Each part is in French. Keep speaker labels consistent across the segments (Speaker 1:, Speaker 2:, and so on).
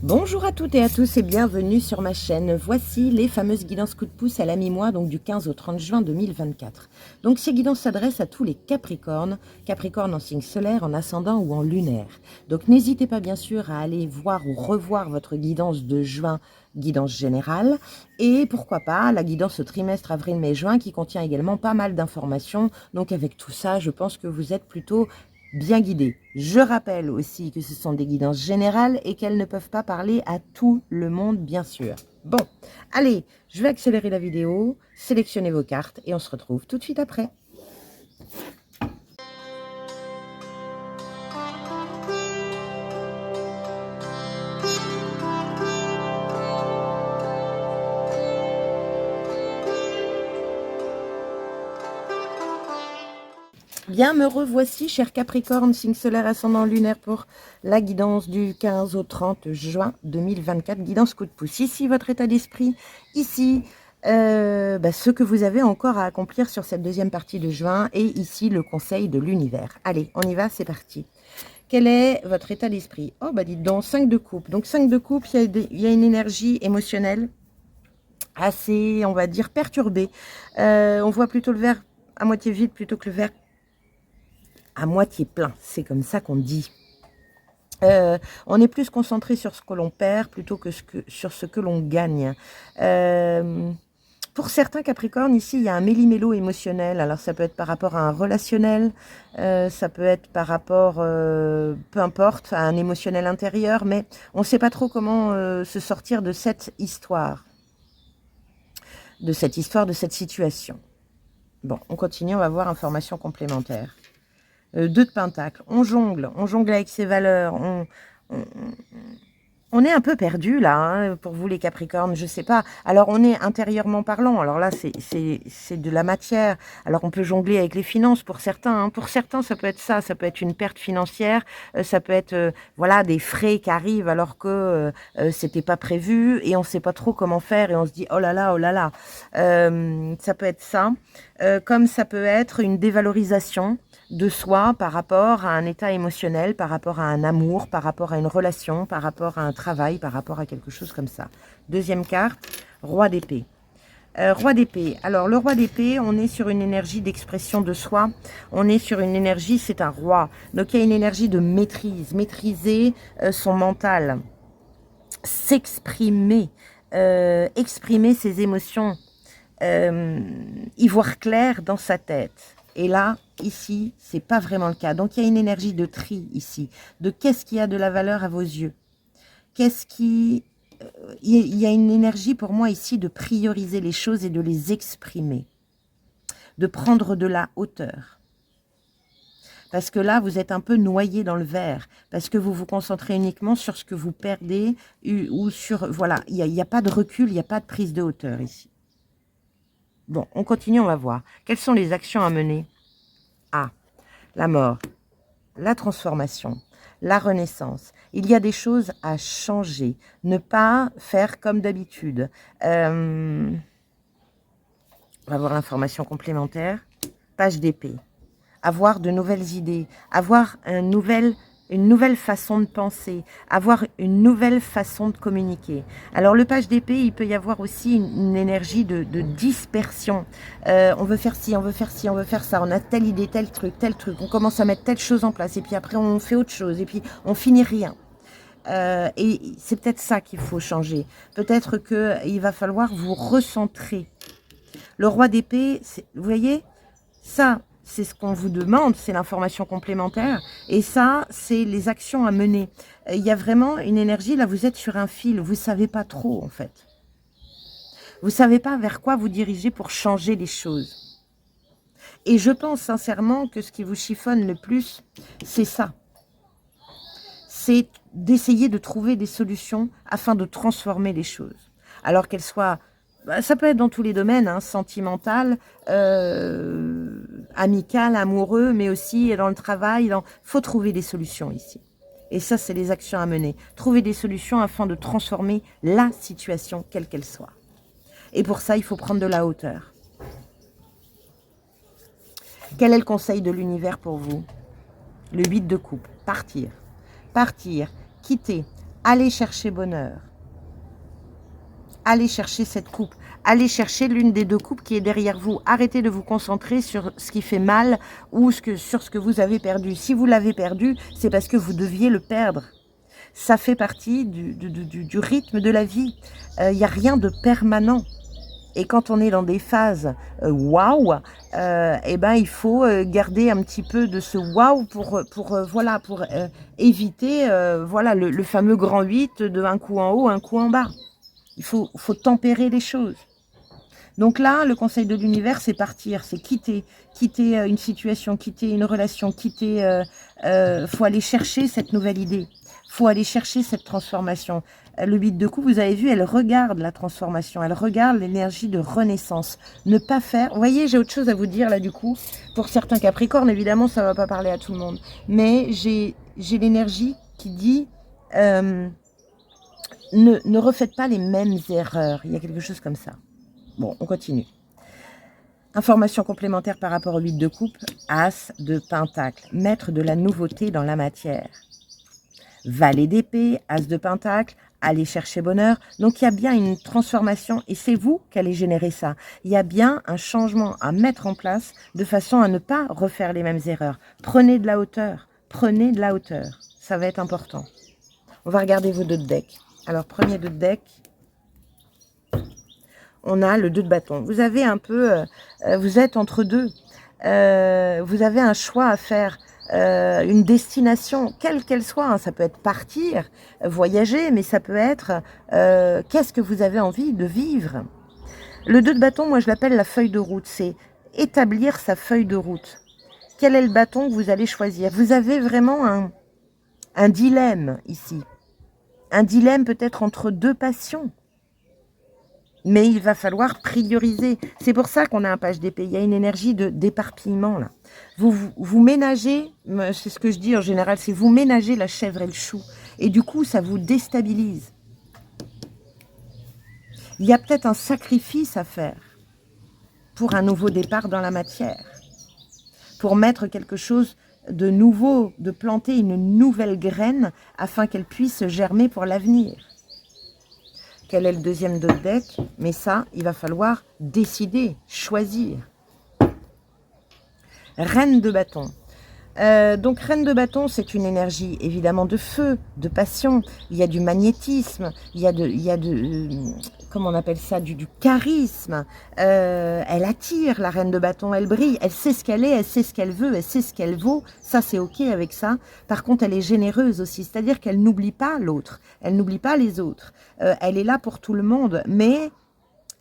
Speaker 1: Bonjour à toutes et à tous et bienvenue sur ma chaîne. Voici les fameuses guidances coup de pouce à la mi-mois, donc du 15 au 30 juin 2024. Donc ces guidances s'adressent à tous les Capricornes, Capricorne en signe solaire, en ascendant ou en lunaire. Donc n'hésitez pas bien sûr à aller voir ou revoir votre guidance de juin, guidance générale, et pourquoi pas la guidance au trimestre avril-mai-juin qui contient également pas mal d'informations. Donc avec tout ça, je pense que vous êtes plutôt bien guidés. Je rappelle aussi que ce sont des guidances générales et qu'elles ne peuvent pas parler à tout le monde, bien sûr. Bon, allez, je vais accélérer la vidéo, sélectionner vos cartes et on se retrouve tout de suite après. Bien, me revoici, cher Capricorne, signe solaire ascendant lunaire pour la guidance du 15 au 30 juin 2024. Guidance coup de pouce. Ici, votre état d'esprit. Ici, ce que vous avez encore à accomplir sur cette deuxième partie de juin. Et ici, le conseil de l'univers. Allez, on y va, c'est parti. Quel est votre état d'esprit? Oh, bah dites donc, 5 de coupe. Donc, 5 de coupe, il y a une énergie émotionnelle assez, on va dire, perturbée. On voit plutôt le verre à moitié vide plutôt que le verre à moitié plein, c'est comme ça qu'on dit. On est plus concentré sur ce que l'on perd plutôt que, sur ce que l'on gagne. Pour certains Capricornes, ici, il y a un méli-mélo émotionnel. Alors, ça peut être par rapport à un relationnel, ça peut être par rapport, peu importe, à un émotionnel intérieur, mais on ne sait pas trop comment se sortir de cette histoire, de cette situation. Bon, on continue, on va voir information complémentaire. 2 de Pentacle, on jongle avec ses valeurs, on est un peu perdu là, hein, pour vous les Capricornes, je sais pas. Alors on est intérieurement parlant, alors là c'est de la matière. Alors on peut jongler avec les finances pour certains, hein. Pour certains ça peut être ça, ça peut être une perte financière, ça peut être voilà des frais qui arrivent alors que c'était pas prévu et on sait pas trop comment faire et on se dit oh là là, oh là là. Ça peut être ça, comme ça peut être une dévalorisation de soi par rapport à un état émotionnel, par rapport à un amour, par rapport à une relation, par rapport à un travail, par rapport à quelque chose comme ça. Deuxième carte, roi d'épée. Roi d'épée. Alors, le roi d'épée, on est sur une énergie d'expression de soi. On est sur une énergie, c'est un roi. Donc, il y a une énergie de maîtrise. Maîtriser son mental. S'exprimer. Exprimer ses émotions. Y voir clair dans sa tête. Et là, ici, c'est pas vraiment le cas. Donc, il y a une énergie de tri ici. De qu'est-ce qui a de la valeur à vos yeux? Qu'est-ce qui... Il y a une énergie pour moi ici de prioriser les choses et de les exprimer. De prendre de la hauteur. Parce que là, vous êtes un peu noyé dans le verre. Parce que vous vous concentrez uniquement sur ce que vous perdez ou sur... Voilà, il n'y a pas de recul, il n'y a pas de prise de hauteur ici. Bon, on continue, on va voir. Quelles sont les actions à mener? Ah, la mort, la transformation, la renaissance. Il y a des choses à changer. Ne pas faire comme d'habitude. On va voir l'information complémentaire. Page d'épée. Avoir de nouvelles idées. Avoir une nouvelle façon de penser, avoir une nouvelle façon de communiquer. Alors le page d'épée, il peut y avoir aussi une énergie de dispersion. On veut faire ci, on veut faire ci, on veut faire ça, on a telle idée, tel truc, on commence à mettre telle chose en place, et puis après on fait autre chose, et puis on finit rien. Et c'est peut-être ça qu'il faut changer. Peut-être qu'il va falloir vous recentrer. Le roi d'épée, vous voyez, ça, c'est ce qu'on vous demande, c'est l'information complémentaire. Et ça, c'est les actions à mener. Il y a vraiment une énergie, là, vous êtes sur un fil. Vous ne savez pas trop, en fait. Vous ne savez pas vers quoi vous diriger pour changer les choses. Et je pense sincèrement que ce qui vous chiffonne le plus, c'est ça. C'est d'essayer de trouver des solutions afin de transformer les choses. Alors qu'elles soient... Ça peut être dans tous les domaines, hein, sentimental, amical, amoureux, mais aussi dans le travail. Il faut trouver des solutions ici. Et ça, c'est les actions à mener. Trouver des solutions afin de transformer la situation, quelle qu'elle soit. Et pour ça, il faut prendre de la hauteur. Quel est le conseil de l'univers pour vous? Le 8 de coupe. Partir. Partir. Quitter. Allez chercher bonheur. Allez chercher cette coupe. Allez chercher l'une des deux coupes qui est derrière vous. Arrêtez de vous concentrer sur ce qui fait mal ou sur ce que vous avez perdu. Si vous l'avez perdu, c'est parce que vous deviez le perdre. Ça fait partie du rythme de la vie. Il n'y a rien de permanent. Et quand on est dans des phases waouh, eh ben, il faut garder un petit peu de ce waouh pour éviter voilà, le fameux grand 8 de un coup en haut, un coup en bas. Il faut tempérer les choses. Donc là, le conseil de l'univers, c'est partir, c'est quitter une situation, quitter une relation, faut aller chercher cette nouvelle idée, faut aller chercher cette transformation. Le 8 de coupe, vous avez vu, elle regarde la transformation, elle regarde l'énergie de renaissance. Ne pas faire... Vous voyez, j'ai autre chose à vous dire là du coup. Pour certains Capricornes, évidemment, ça ne va pas parler à tout le monde. Mais j'ai l'énergie qui dit... ne refaites pas les mêmes erreurs. Il y a quelque chose comme ça. Bon, on continue. Information complémentaire par rapport au 8 de coupe. As de pentacle. Mettre de la nouveauté dans la matière. Valet d'épée, as de pentacle. Aller chercher bonheur. Donc, il y a bien une transformation et c'est vous qui allez générer ça. Il y a bien un changement à mettre en place de façon à ne pas refaire les mêmes erreurs. Prenez de la hauteur. Prenez de la hauteur. Ça va être important. On va regarder vos deux decks. Alors, premier deux deck. On a le 2 de bâton. Vous avez un peu... vous êtes entre deux. Vous avez un choix à faire. Une destination, quelle qu'elle soit. Hein, ça peut être partir, voyager, mais ça peut être... qu'est-ce que vous avez envie de vivre? Le 2 de bâton, moi je l'appelle la feuille de route. C'est établir sa feuille de route. Quel est le bâton que vous allez choisir? Vous avez vraiment un dilemme ici. Un dilemme peut-être entre deux passions. Mais il va falloir prioriser. C'est pour ça qu'on a un page d'épée. Il y a une énergie d'éparpillement là. Vous ménagez, c'est ce que je dis en général, c'est vous ménagez la chèvre et le chou. Et du coup, ça vous déstabilise. Il y a peut-être un sacrifice à faire pour un nouveau départ dans la matière. Pour mettre quelque chose de nouveau, de planter une nouvelle graine afin qu'elle puisse germer pour l'avenir. Quel est le deuxième de deck? Mais ça, il va falloir décider, choisir. Reine de bâton. Donc, reine de bâton, c'est une énergie évidemment de feu, de passion. Il y a du magnétisme, il y a comment on appelle ça, du charisme. Elle attire, la reine de bâton, elle brille. Elle sait ce qu'elle est, elle sait ce qu'elle veut, elle sait ce qu'elle vaut. Ça, c'est OK avec ça. Par contre, elle est généreuse aussi, c'est-à-dire qu'elle n'oublie pas l'autre. Elle n'oublie pas les autres. Elle est là pour tout le monde, mais...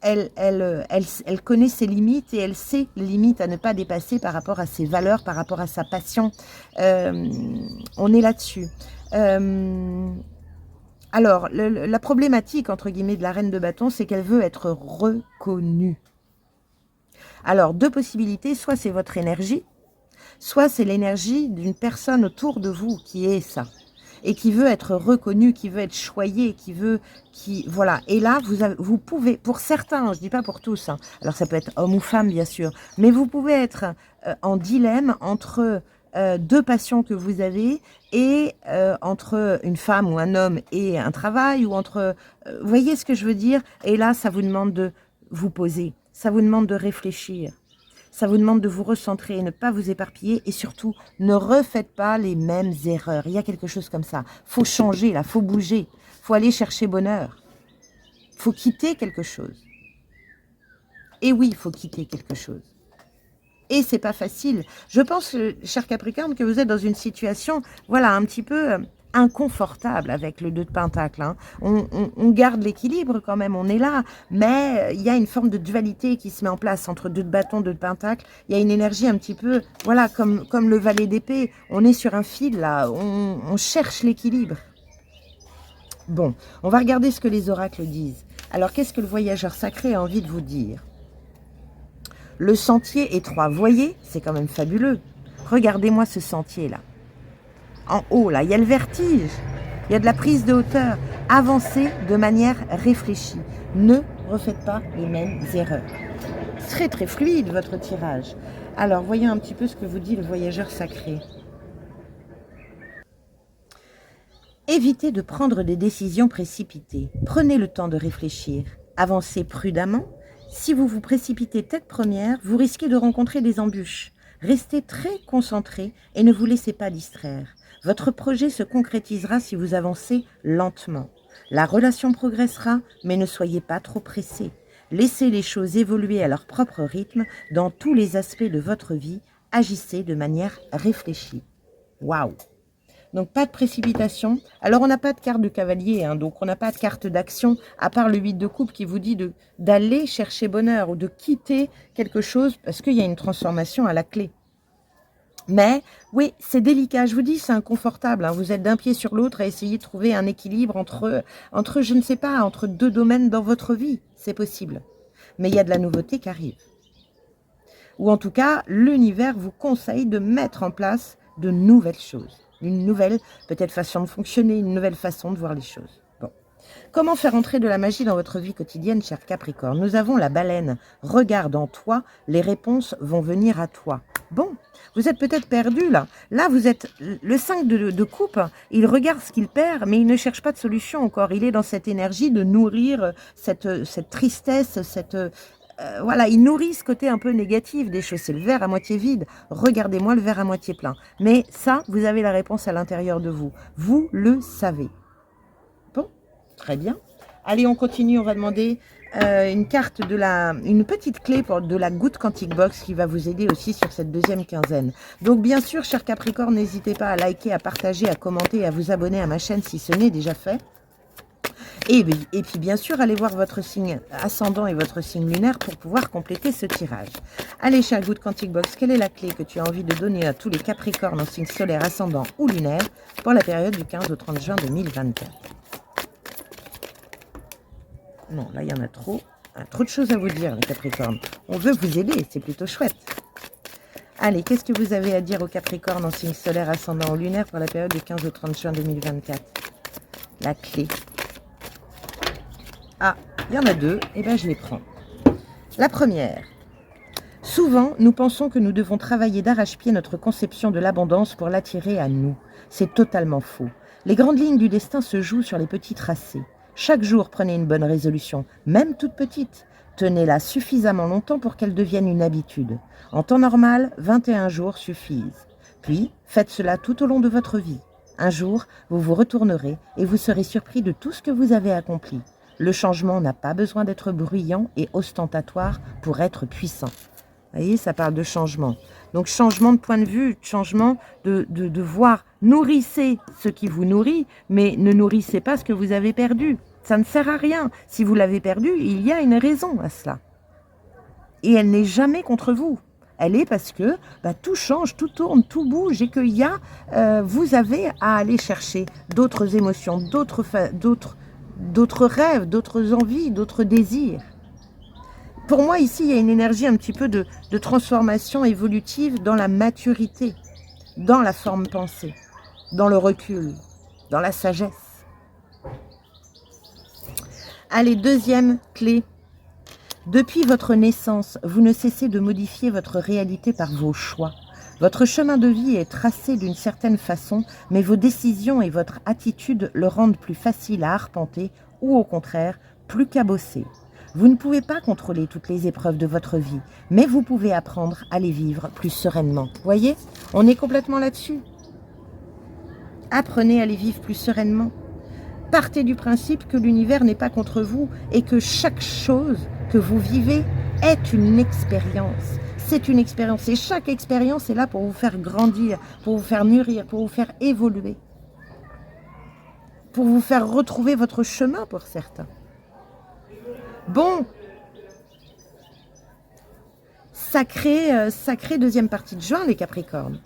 Speaker 1: Elle connaît ses limites et elle sait les limites à ne pas dépasser par rapport à ses valeurs, par rapport à sa passion. On est là-dessus. Alors, la problématique, entre guillemets, de la reine de bâton, c'est qu'elle veut être reconnue. Alors, deux possibilités, soit c'est votre énergie, soit c'est l'énergie d'une personne autour de vous qui est ça. Et qui veut être reconnu, qui veut être choyé, voilà. Et là, vous pouvez, pour certains, je ne dis pas pour tous, hein, alors ça peut être homme ou femme, bien sûr, mais vous pouvez être en dilemme entre deux passions que vous avez et entre une femme ou un homme et un travail, ou entre... vous voyez ce que je veux dire? Et là, ça vous demande de vous poser, ça vous demande de réfléchir. Ça vous demande de vous recentrer, ne pas vous éparpiller et surtout, ne refaites pas les mêmes erreurs. Il y a quelque chose comme ça. Faut changer, là, faut bouger. Faut aller chercher bonheur. Faut quitter quelque chose. Et oui, il faut quitter quelque chose. Et c'est pas facile. Je pense, cher Capricorne, que vous êtes dans une situation, voilà, un petit peu... inconfortable avec le 2 de pentacle. Hein. On garde l'équilibre quand même, on est là, mais il y a une forme de dualité qui se met en place entre 2 de bâton, 2 de pentacle. Il y a une énergie un petit peu, voilà, comme le valet d'épée. On est sur un fil là, on cherche l'équilibre. Bon, on va regarder ce que les oracles disent. Alors, qu'est-ce que le voyageur sacré a envie de vous dire? Le sentier étroit, voyez, c'est quand même fabuleux. Regardez-moi ce sentier là. En haut, là, il y a le vertige, il y a de la prise de hauteur. Avancez de manière réfléchie. Ne refaites pas les mêmes erreurs. Très, très fluide, votre tirage. Alors, voyons un petit peu ce que vous dit le voyageur sacré. Évitez de prendre des décisions précipitées. Prenez le temps de réfléchir. Avancez prudemment. Si vous vous précipitez tête première, vous risquez de rencontrer des embûches. Restez très concentré et ne vous laissez pas distraire. Votre projet se concrétisera si vous avancez lentement. La relation progressera, mais ne soyez pas trop pressé. Laissez les choses évoluer à leur propre rythme dans tous les aspects de votre vie. Agissez de manière réfléchie. Waouh! Donc pas de précipitation. Alors on n'a pas de carte de cavalier, hein, donc on n'a pas de carte d'action, à part le 8 de coupe qui vous dit d'aller chercher bonheur ou de quitter quelque chose parce qu'il y a une transformation à la clé. Mais oui, c'est délicat, je vous dis, c'est inconfortable. Hein. Vous êtes d'un pied sur l'autre à essayer de trouver un équilibre entre, je ne sais pas, entre deux domaines dans votre vie. C'est possible. Mais il y a de la nouveauté qui arrive. Ou en tout cas, l'univers vous conseille de mettre en place de nouvelles choses. Une nouvelle, peut-être, façon de fonctionner, une nouvelle façon de voir les choses. Bon. Comment faire entrer de la magie dans votre vie quotidienne, cher Capricorne? Nous avons la baleine. Regarde en toi, les réponses vont venir à toi. Bon, vous êtes peut-être perdu là. Là, vous êtes le 5 de coupe. Il regarde ce qu'il perd, mais il ne cherche pas de solution encore. Il est dans cette énergie de nourrir cette tristesse, voilà, il nourrit ce côté un peu négatif des choses. C'est le verre à moitié vide. Regardez-moi le verre à moitié plein. Mais ça, vous avez la réponse à l'intérieur de vous. Vous le savez. Bon, très bien. Allez, on continue. On va demander une carte une petite clé de la Good Quantic Box qui va vous aider aussi sur cette deuxième quinzaine. Donc, bien sûr, cher Capricorne, n'hésitez pas à liker, à partager, à commenter, à vous abonner à ma chaîne si ce n'est déjà fait. Et puis bien sûr, allez voir votre signe ascendant et votre signe lunaire pour pouvoir compléter ce tirage. Allez, cher Good Quantic Box, quelle est la clé que tu as envie de donner à tous les Capricornes en signe solaire, ascendant ou lunaire pour la période du 15 au 30 juin 2024? Non, là, il y en a trop. Trop de choses à vous dire, les Capricornes. On veut vous aider, c'est plutôt chouette. Allez, qu'est-ce que vous avez à dire aux Capricornes en signe solaire, ascendant ou lunaire pour la période du 15 au 30 juin 2024? La clé. Ah, il y en a deux, et bien je les prends. La première. Souvent, nous pensons que nous devons travailler d'arrache-pied notre conception de l'abondance pour l'attirer à nous. C'est totalement faux. Les grandes lignes du destin se jouent sur les petits tracés. Chaque jour, prenez une bonne résolution, même toute petite. Tenez-la suffisamment longtemps pour qu'elle devienne une habitude. En temps normal, 21 jours suffisent. Puis, faites cela tout au long de votre vie. Un jour, vous vous retournerez et vous serez surpris de tout ce que vous avez accompli. Le changement n'a pas besoin d'être bruyant et ostentatoire pour être puissant. Vous voyez, ça parle de changement. Donc, changement de point de vue, changement de voir. Nourrissez ce qui vous nourrit, mais ne nourrissez pas ce que vous avez perdu. Ça ne sert à rien. Si vous l'avez perdu, il y a une raison à cela. Et elle n'est jamais contre vous. Elle est parce que tout change, tout tourne, tout bouge et qu'il y a, vous avez à aller chercher d'autres émotions, d'autres rêves, d'autres envies, d'autres désirs. Pour moi, ici, il y a une énergie un petit peu de transformation évolutive dans la maturité, dans la forme pensée, dans le recul, dans la sagesse. Allez, deuxième clé. Depuis votre naissance, vous ne cessez de modifier votre réalité par vos choix. Votre chemin de vie est tracé d'une certaine façon, mais vos décisions et votre attitude le rendent plus facile à arpenter ou au contraire, plus cabossé. Vous ne pouvez pas contrôler toutes les épreuves de votre vie, mais vous pouvez apprendre à les vivre plus sereinement. Voyez, on est complètement là-dessus. Apprenez à les vivre plus sereinement. Partez du principe que l'univers n'est pas contre vous et que chaque chose que vous vivez est une expérience. C'est une expérience et chaque expérience est là pour vous faire grandir, pour vous faire mûrir, pour vous faire évoluer, pour vous faire retrouver votre chemin pour certains. Bon, sacrée deuxième partie de juin, les Capricornes.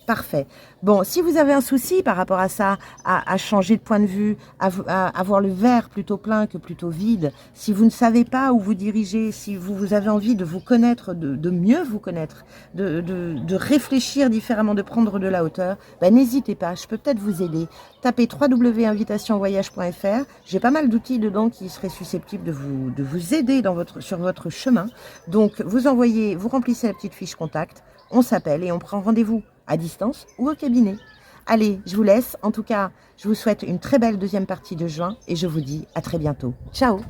Speaker 1: Parfait. Bon, si vous avez un souci par rapport à ça, à changer de point de vue, à avoir le verre plutôt plein que plutôt vide, si vous ne savez pas où vous dirigez, si vous avez envie de vous connaître, de mieux vous connaître, de réfléchir différemment, de prendre de la hauteur, n'hésitez pas, je peux peut-être vous aider. Tapez www.invitationvoyage.fr. J'ai pas mal d'outils dedans qui seraient susceptibles de vous aider sur votre chemin. Donc, vous remplissez la petite fiche contact, on s'appelle et on prend rendez-vous à distance ou au cabinet. Allez, je vous laisse. En tout cas, je vous souhaite une très belle deuxième partie de juin et je vous dis à très bientôt. Ciao!